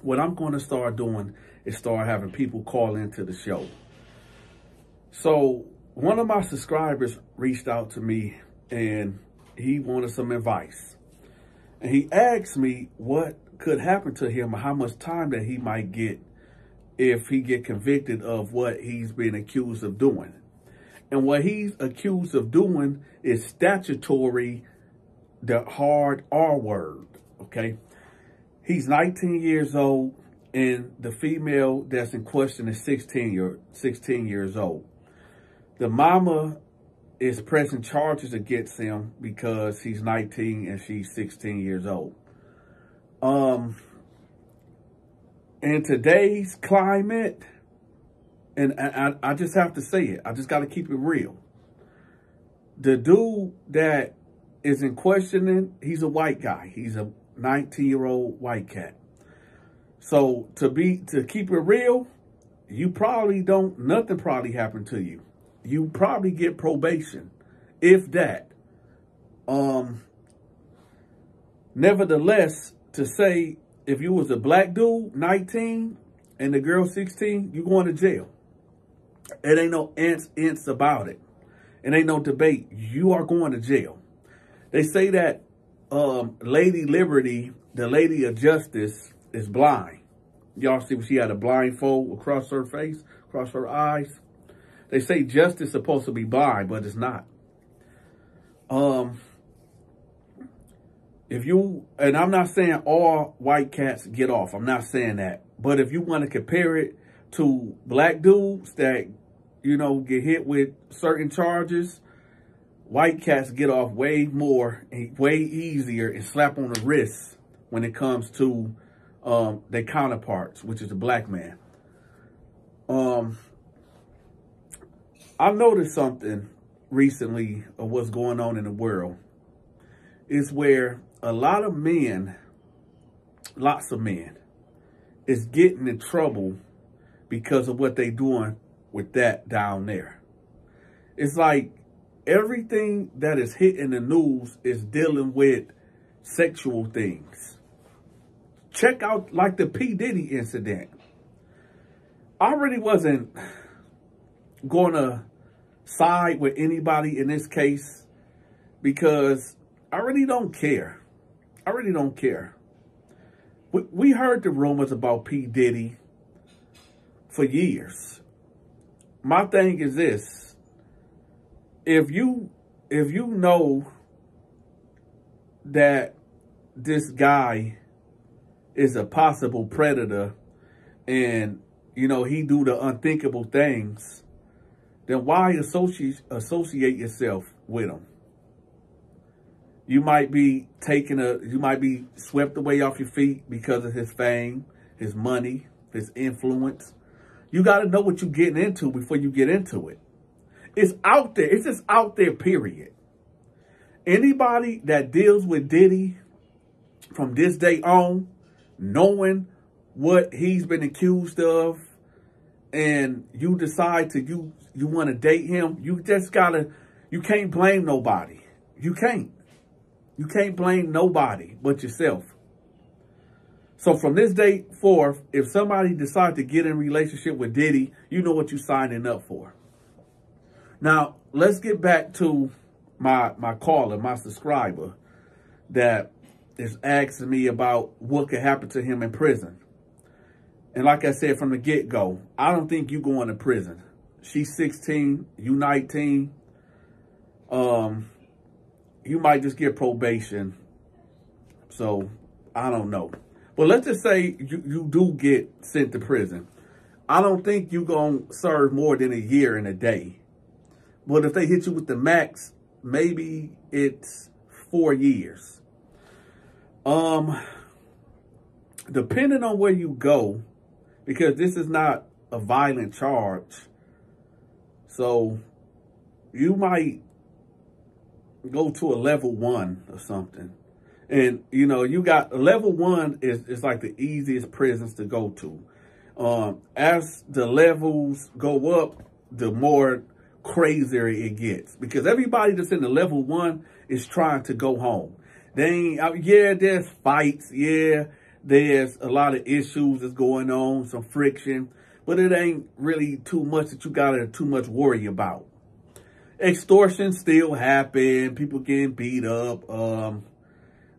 What I'm going to start doing is start having people call into the show. So one of my subscribers reached out to me and he wanted some advice. And he asked me what could happen to him or how much time that he might get if he get convicted of what he's been accused of doing. And what he's accused of doing is statutory, the hard R word, okay? He's 19 years old, and the female that's in question is 16 years old. The mama is pressing charges against him because he's 19 and she's 16 years old. In today's climate, and I just have to say it, I just got to keep it real. The dude that is in questioning, he's a white guy. He's a 19-year-old white cat. So to keep it real, you probably nothing probably happened to you. You probably get probation, if that. Nevertheless, to say if you was a black dude, 19, and the girl 16, you going to jail. It ain't no ants about it. It ain't no debate. You are going to jail. They say that Lady Liberty, the Lady of Justice, is blind. Y'all see she had a blindfold across her face, across her eyes. They say justice is supposed to be blind, but it's not. And I'm not saying all white cats get off. I'm not saying that. But if you want to compare it to black dudes that, you know, get hit with certain charges, white cats get off way more and way easier and slap on the wrist when it comes to their counterparts, which is a black man. I noticed something recently of what's going on in the world is where a lot of men, lots of men, is getting in trouble because of what they doing with that down there. It's like everything that is hitting the news is dealing with sexual things. Check out like the P. Diddy incident. I really wasn't going to side with anybody in this case because I really don't care. I really don't care. We heard the rumors about P. Diddy for years. My thing is this. If you know that this guy is a possible predator and, you know, he do the unthinkable things, then why associate yourself with him? You might be you might be swept away off your feet because of his fame, his money, his influence. You got to know what you're getting into before you get into it. It's out there. It's just out there, period. Anybody that deals with Diddy from this day on, knowing what he's been accused of, and you decide you want to date him, you can't blame nobody. You can't blame nobody but yourself. So from this day forth, if somebody decides to get in a relationship with Diddy, you know what you're signing up for. Now, let's get back to my caller, my subscriber, that is asking me about what could happen to him in prison. And like I said from the get-go, I don't think you going to prison. She's 16, you 19. You might just get probation. So, I don't know. But let's just say you do get sent to prison. I don't think you're going to serve more than a year and a day. But if they hit you with the max, maybe it's 4 years. Depending on where you go, because this is not a violent charge, so you might go to a level 1 or something. And, you know, you got level 1 is like the easiest prisons to go to. As the levels go up, the more crazier it gets, because everybody that's in the level 1 is trying to go home. They ain't, yeah, there's fights. Yeah, there's a lot of issues that's going on, some friction, but it ain't really too much that you gotta too much worry about. Extortion still happen. People getting beat up.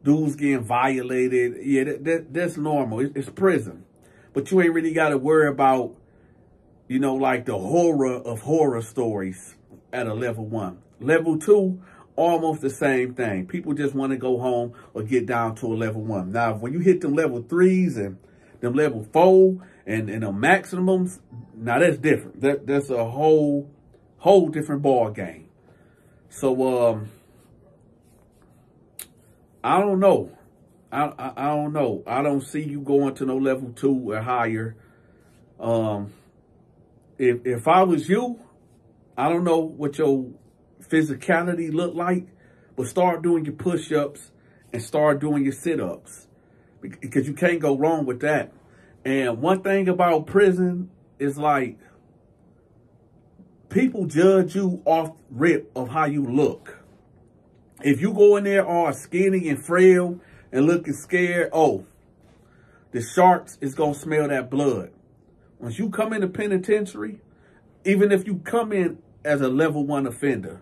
Dudes getting violated. Yeah, that's normal. It's prison. But you ain't really got to worry about, you know, like the horror of horror stories at a level 1. Level 2, almost the same thing. People just want to go home or get down to a level 1. Now, when you hit them level 3s and them level 4 and the maximums, now that's different. That's a whole different ball game. So, I don't know. I don't know. I don't see you going to no level 2 or higher. If I was you, I don't know what your physicality look like, but start doing your push-ups and start doing your sit-ups, because you can't go wrong with that. And one thing about prison is, like, people judge you off rip of how you look. If you go in there all skinny and frail and looking scared, oh, the sharks is going to smell that blood. Once you come in the penitentiary, even if you come in as a level 1 offender,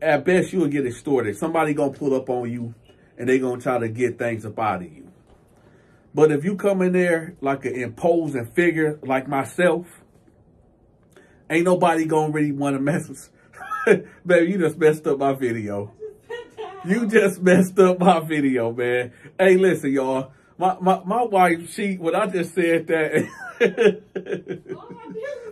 at best you will get extorted. Somebody going to pull up on you and they going to try to get things up out of you. But if you come in there like an imposing figure like myself, ain't nobody going to really want to mess with. Baby, you just messed up my video. You just messed up my video, man. Hey, listen, y'all. My wife, when I just said that,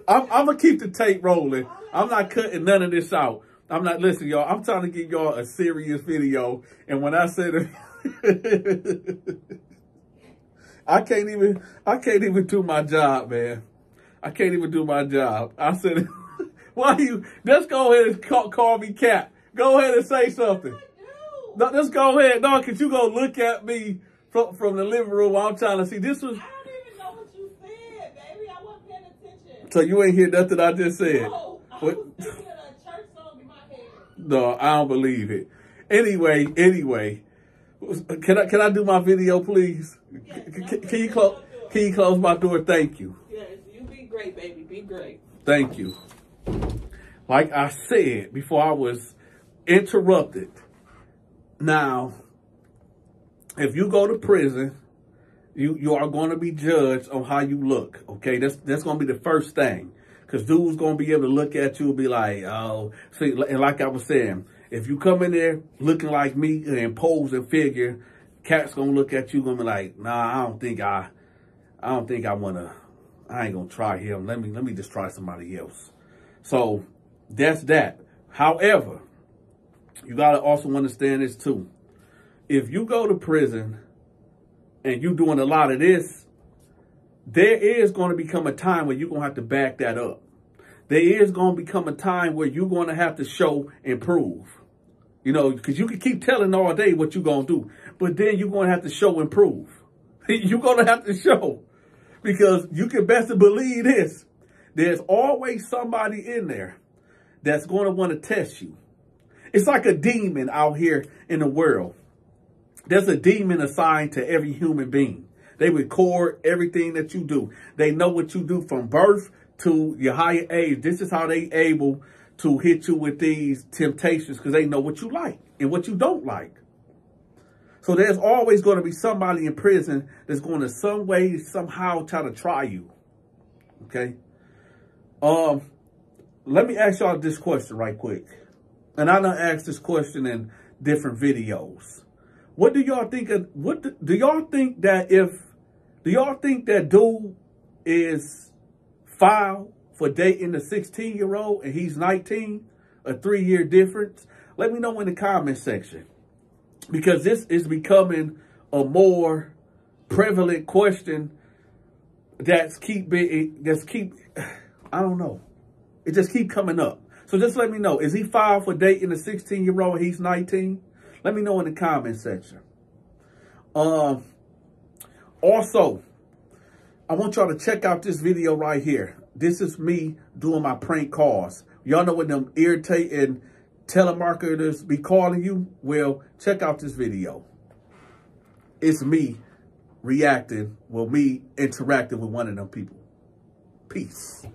I'm going to keep the tape rolling. I'm not cutting none of this out. I'm not, listen, y'all. I'm trying to give y'all a serious video. And when I said it, I can't even do my job, man. I can't even do my job. I said, why you, just go ahead and call me Cap. Go ahead and say something. No, just go ahead. No, because you going to look at me from the living room while I'm trying to see. This was. I don't even know what you said, baby. I wasn't paying attention. So you ain't hear nothing I just said? No, I was thinking of a church song in my head. No, I don't believe it. Anyway. Can I do my video, please? Yes, can you close my door? Thank you. Yes, you be great, baby. Be great. Thank you. Like I said before I was interrupted. Now, if you go to prison, you are going to be judged on how you look. Okay, that's going to be the first thing. Because dude's going to be able to look at you and be like, oh, see, and like I was saying, if you come in there looking like me, an imposing figure, cat's going to look at you and be like, nah, I ain't going to try him. Let me just try somebody else. So that's that. However, you got to also understand this too. If you go to prison and you're doing a lot of this, there is going to become a time where you're going to have to back that up. There is going to become a time where you're going to have to show and prove. You know, because you can keep telling all day what you're going to do, but then you're going to have to show and prove. You're going to have to show, because you can best believe this. There's always somebody in there that's going to want to test you. It's like a demon out here in the world. There's a demon assigned to every human being. They record everything that you do. They know what you do from birth to your higher age. This is how they able to hit you with these temptations, because they know what you like and what you don't like. So there's always going to be somebody in prison that's going to some way, somehow try to try you. Okay. Let me ask y'all this question right quick. And I done asked this question in different videos. What do y'all think of, do y'all think that dude is filed for dating a 16-year-old and he's 19, a 3-year difference? Let me know in the comment section, because this is becoming a more prevalent question I don't know. It just keep coming up. So just let me know, is he filed for dating a 16-year-old and he's 19? Let me know in the comment section. Also, I want y'all to check out this video right here. This is me doing my prank calls. Y'all know when them irritating telemarketers be calling you? Well, check out this video. It's me reacting, well, me interacting with one of them people. Peace.